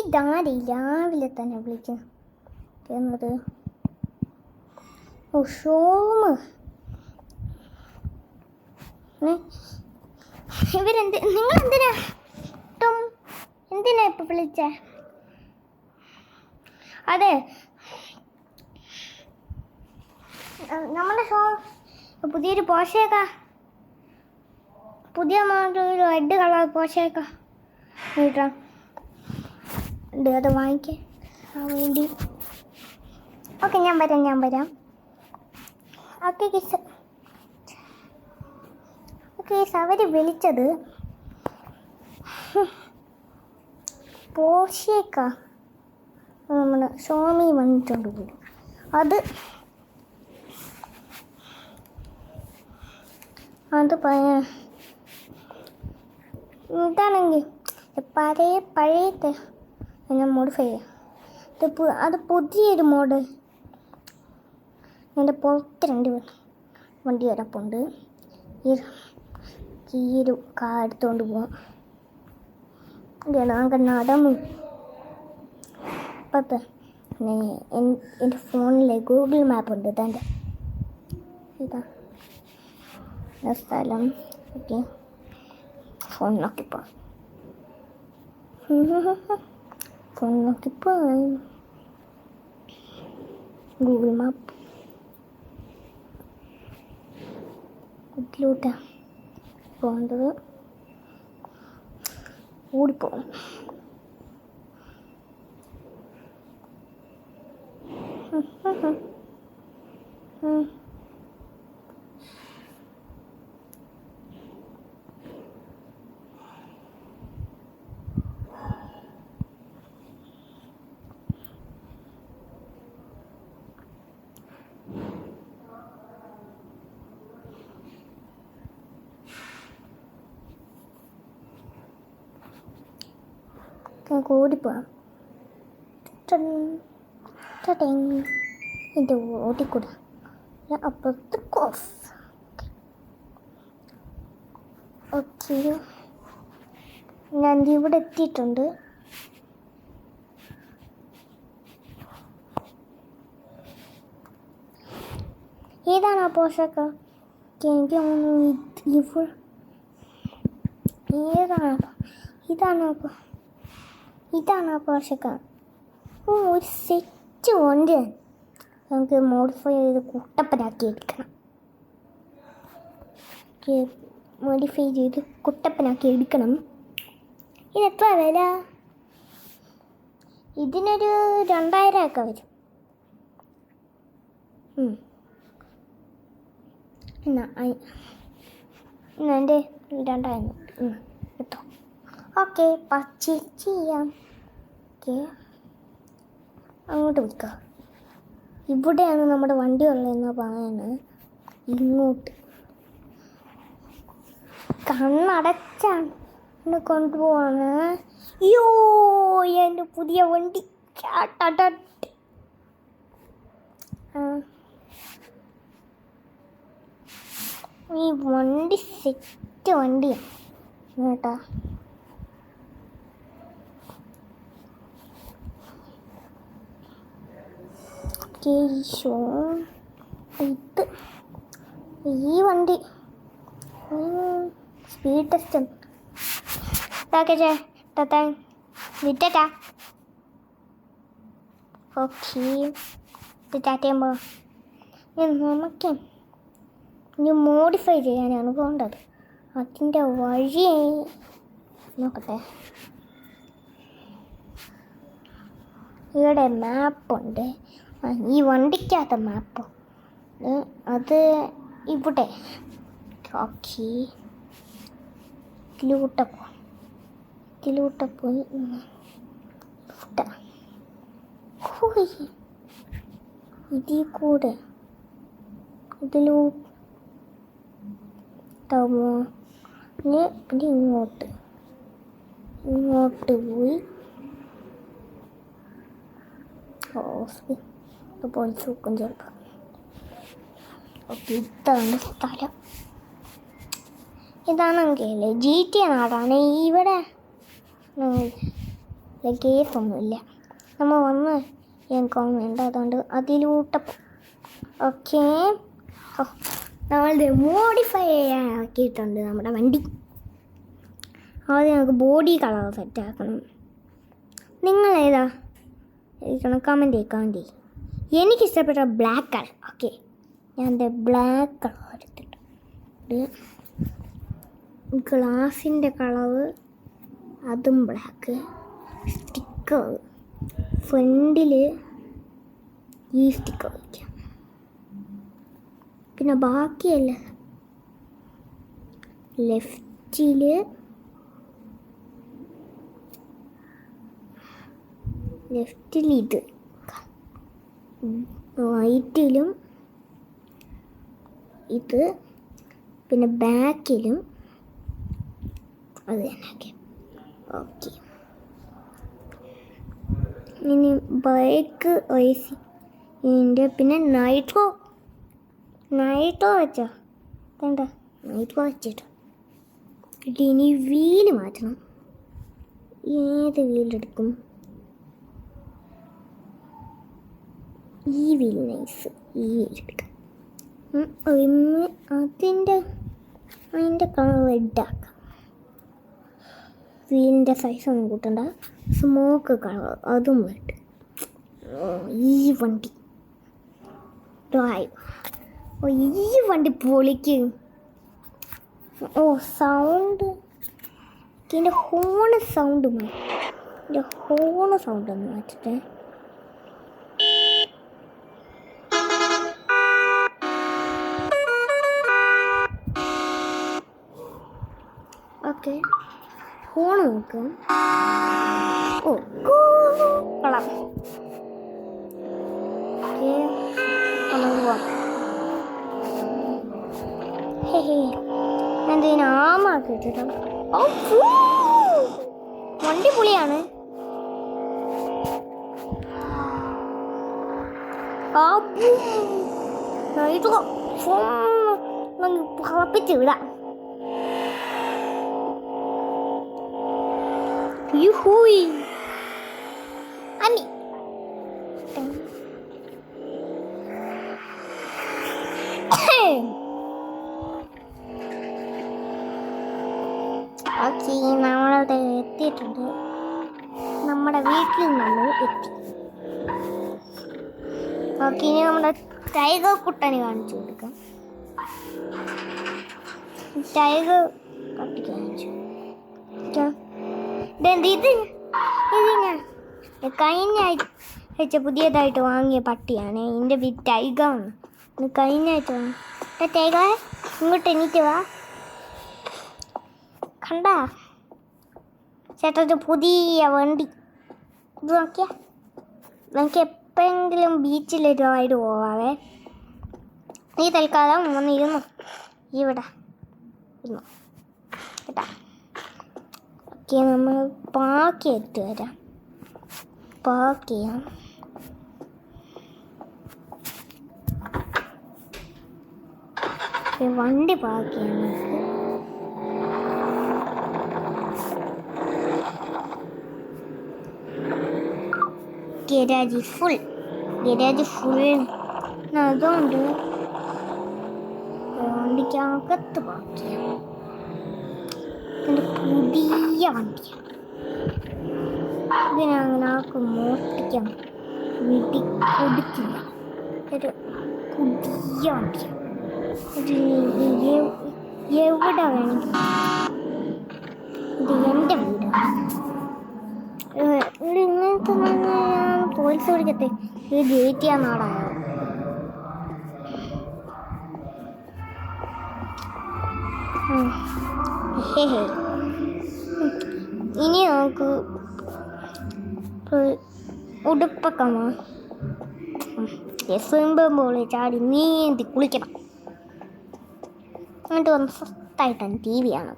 ഇതാരീ രാവിലെ തന്നെ വിളിക്കുന്നത്? ഓ ഷോമ്, നിങ്ങളെന്തിനാ ഇപ്പം വിളിച്ചേ? അതെ, നമ്മുടെ ഷോ പുതിയൊരു പോഷയൊക്കെ, പുതിയ മോഡൽ റെഡ് കളർ പോഷയൊക്കെ കിട്ടാം. അത് വാങ്ങിക്കാൻ വേണ്ടി. ഓക്കെ, ഞാൻ വരാം. ഓക്കെ ഗീസ്, അവർ വിളിച്ചത് പോഷേക്കാ നമ്മുടെ ഷോമി വന്നിട്ടുണ്ട് പോയി. ഇതാണെങ്കിൽ പഴയത്തെ ഞാൻ മോഡിഫൈ ചെയ്യാം. അത് പുതിയൊരു മോഡൽ. എൻ്റെ പുറത്ത് 2 വണ്ടി കിടപ്പുണ്ട്. ഈ ഒരു കാർ എടുത്തുകൊണ്ട് പോവാം. നമുക്ക് നടന്നു. അപ്പം എൻ്റെ ഫോണിൽ ഗൂഗിൾ മാപ്പ് ഉണ്ട്. ഇതാ സ്ഥലം. ഓക്കെ, ഫോൺ നോക്കിപ്പോ ഗൂഗിൾ മാപ്പ് ഇതിലൂട്ടാ പോകേണ്ടത്. ഓടിപ്പോകും. ഓടിപ്പോവാം. എൻ്റെ ഓടിക്കൂടാ. അപ്പുറത്ത് കോഫ്. ഓക്കെ, ഞാൻ ഇവിടെ എത്തിയിട്ടുണ്ട്. ഏതാണ് ആ പോഷൊക്കെ? എനിക്ക് തോന്നുന്നു ഇതാണ് ആ പോഷൊക്കെ. ഒരു സെറ്റ് വണ്ടി നമുക്ക് മോഡിഫൈ ചെയ്ത് കുട്ടപ്പനാക്കി എടുക്കണം. ഇതെത്ര വില? ഇതിനൊരു 2000 ഒക്കെ വരും. എൻ്റെ 2000 കേട്ടോ. ഓക്കെ, പർച്ചേസ് ചെയ്യാം. ഓക്കെ, അങ്ങോട്ട് വിൽക്കാം. ഇവിടെയാണ് നമ്മുടെ വണ്ടി ഉള്ളതെന്ന് പറയുന്നത്. ഇങ്ങോട്ട് കണ്ണടച്ചാണ് കൊണ്ടുപോവാണ്. അയ്യോ, എൻ്റെ പുതിയ വണ്ടി. ഈ വണ്ടി സെറ്റ് വണ്ടിയാണ് കേട്ടാ. ഈ വണ്ടി സ്പീഡ് ടെസ്റ്റ് വിറ്റാ. ഓക്കെ, ടാറ്റയുമ്പോൾ നമുക്ക് ഇനി മോഡിഫൈ ചെയ്യാനാണ് പോകേണ്ടത്. അതിൻ്റെ വഴി നോക്കട്ടെ. ഇവിടെ മാപ്പുണ്ട്. ഈ വണ്ടിക്കകത്ത മാപ്പ് അത് ഇവിടെ. ഓക്കെ, ഇതിലൂട്ട പോയി ഇതിൽ കൂടെ പിന്നെ ഇങ്ങോട്ട് പോയി പോയി നോക്കും ചിലപ്പോൾ. ഓക്കെ, ഇതാണ് സ്ഥലം. ഇതാണെങ്കിൽ GTA നാടാണ്. ഇവിടെ കേസൊന്നുമില്ല. നമ്മൾ വന്ന് എനിക്കൊന്നും വേണ്ട, അതുകൊണ്ട് അതിലൂട്ട് ഓക്കെ. നമ്മളിത് മോഡിഫൈ ചെയ്യാൻ ആക്കിയിട്ടുണ്ട് നമ്മുടെ വണ്ടി. ആദ്യം നമുക്ക് ബോഡി കളർ സെറ്റാക്കണം. നിങ്ങളേതാ ഇരിക്കണം? കമൻറ്റ് ചെയ്യ്. എനിക്കിഷ്ടപ്പെട്ട ബ്ലാക്ക് കളർ. ഓക്കെ, ഞാൻ ബ്ലാക്ക് കളർ എടുത്തിട്ടുണ്ട്. ഗ്ലാസിൻ്റെ കളറ് അതും ബ്ലാക്ക്. സ്റ്റിക്കർ ഫ്രണ്ടിൽ ഈ സ്റ്റിക്കർ വയ്ക്കാം. പിന്നെ ബാക്കിയല്ല ലെഫ്റ്റിൽ ഇത്, റൈറ്റിലും ഇത്, പിന്നെ ബാക്കിലും അത് തന്നെ. ഓക്കെ, ഇനി ബൈക്ക് റേസിൻ്റെ പിന്നെ നൈട്രോ വെച്ചോ. വേണ്ട, നൈട്രോ വെച്ചിട്ട് ഇനി വീല് മാറ്റണം. ഏത് വീലെടുക്കും? ഈ വീല് നൈസ്, ഈ വീലെടുക്കാം. അതിൻ്റെ കളർ റെഡാക്കാം. വീലിൻ്റെ സൈസൊന്നും കൂട്ടണ്ട. സ്മോക്ക് കളർ അതും റെഡ്. ഈ വണ്ടി ഡ്രൈവ്. ഈ വണ്ടി പൊളിക്ക്. സൗണ്ട്, എൻ്റെ ഹോണ് സൗണ്ട് ഒന്ന് മാറ്റട്ടെ. ഓക്കെ, ഹോണ് നോക്കാം. കൊള്ളാം. എന്തിനാ ആമാക്കിട്ടോ? വണ്ടി പൊളിയാണ്. പറപ്പിച്ച് വിടാം. അനി ഓക്കെ, നമ്മളവിടെ എത്തിയിട്ടുണ്ട്. നമ്മുടെ വീട്ടിൽ നമ്മൾ എത്തി. ഓക്കെ, ഇനി നമ്മുടെ ടൈഗർ കുട്ടനെ കാണിച്ചു കൊടുക്കാം. ടൈഗർ പട്ടി കാണിച്ചു. ഇത് ഞാൻ കഴിഞ്ഞ ആഴ്ച പുതിയതായിട്ട് വാങ്ങിയ പട്ടിയാണ്. എൻ്റെ ടൈഗറാണ്. കഴിഞ്ഞ ആഴ്ച ടൈഗർ ഇങ്ങോട്ട് എണീറ്റ് വാ. കണ്ട ചേട്ടൻ്റെ പുതിയ വണ്ടി. ഇത് നോക്കിയാൽ നമുക്ക് എപ്പോഴെങ്കിലും ബീച്ചിലൊരു റൈഡ് പോവാവേ. നീ തൽക്കാലം വന്നിരുന്നു ഇവിടെ ഇരുന്നു കേട്ടാ. ഓക്കെ, നമ്മൾ പാർക്ക് ചെയ്തിട്ട് വരാം. പാർക്ക് ചെയ്യാം. വണ്ടി പാർക്ക് ചെയ്യാം നമുക്ക്. Garage full. അതുകൊണ്ട് വണ്ടിക്കകത്ത് പാർക്ക് ചെയ്യാം. എൻ്റെ പുതിയ വണ്ടിയാണ്. ഇതിനങ്ങനെ ആർക്കും മോഷ്ടിക്കാൻ കൊടുക്കില്ല. ഒരു പുതിയ വണ്ടിയാണ്. എവിടെ വേണമെങ്കിലും. ഇത് എൻ്റെ വീടാണ്. ഇങ്ങനത്തെ ഞാൻ പോലീസ് പിടിക്കട്ടെ. ഇത് ഗേറ്റ് ചെയ്യാൻ നാടായോ? ഇനി നമുക്ക് ഉടുപ്പൊക്കെ സ്വിമ്മിംഗ് ചാടി നീന്തി കുളിക്കണം. എന്നിട്ട് വന്ന് സ്വസ്ഥായിട്ടാണ് TV ആണ്.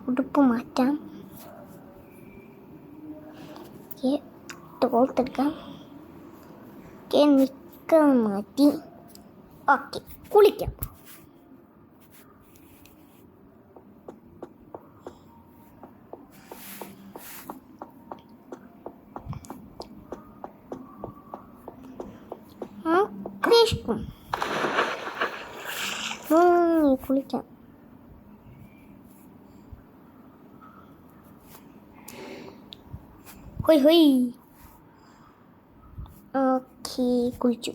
ഉടുപ്പ് മാറ്റാം. തോർത്തെടുക്കാം. ഓക്കെ, നിൽക്കാൻ മാറ്റി. ഓക്കെ, കുളിക്കാം. കൃഷ്ണ കുളിക്കാം. ഹൊയ് ഹൊയ്. ഓക്കെ, കുളിച്ചു.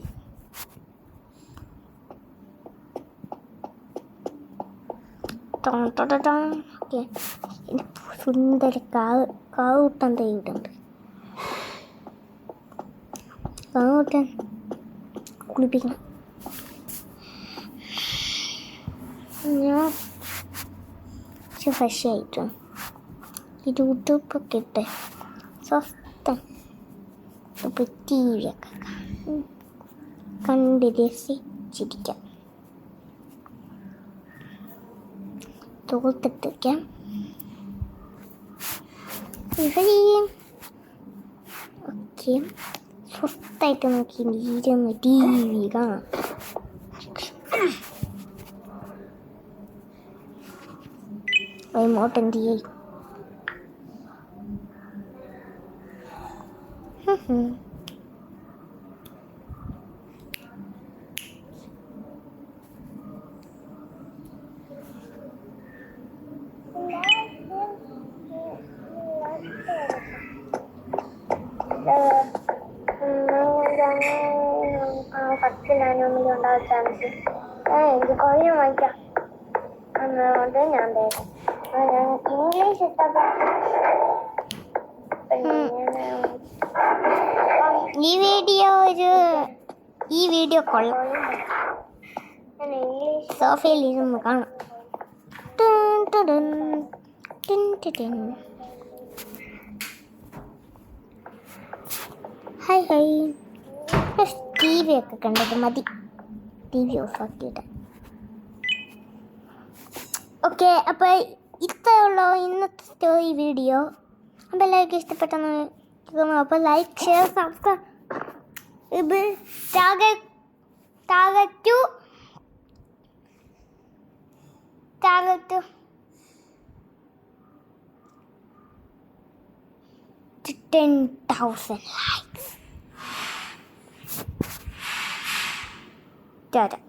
ഓക്കെ, സുന്ദര കാവൂട്ടൻ തൈവിട്ടുണ്ട്. കാവൂട്ടൻ കുളിപ്പിക്കണം. ഞാൻ ഫ്രഷ് ആയിട്ട് യൂട്യൂബൊക്കെ ഇട്ട് സ്വസ്ഥം ഇപ്പോൾ ടി വി ഒക്കെ കണ്ട് രസിച്ചിരിക്കാം. തോർത്തിട്ട് വയ്ക്കാം. ഓക്കെ, സ്വസ്ഥമായിട്ട് നോക്കി ഇരുന്ന് ടി വി കാണാം. റിമോട്ട് എന്ത് ചെയ്യും? ഫസ്റ്റിലാണെങ്കിൽ ഉണ്ടാവാൻ ചാൻസ് എനിക്ക് കൊറിയ വായിക്കാം എന്നുകൊണ്ട് ഞാൻ തരാം. ഇംഗ്ലീഷ് ഇഷ്ടപ്പെട്ട ഈ വീഡിയോ കൊള്ളാം. സോഫയിൽ ഇരുന്ന് കാണാം. Hi hi. ടി വി ഒക്കെ കണ്ടത് മതി. T V ഓഫാക്കിയിട്ട്. ഓക്കെ, അപ്പോൾ ഇത്രയുള്ളൂ ഇന്നത്തെ സ്റ്റോറി വീഡിയോ. അപ്പോൾ എല്ലാവർക്കും ഇഷ്ടപ്പെട്ടെന്ന് തോന്നുന്നു. അപ്പോൾ ലൈക്ക്, ഷെയർ, സബ്സ്ക്രൈബ്. ഇത് ടാർഗറ്റ് 10,000 likes. Ta-da.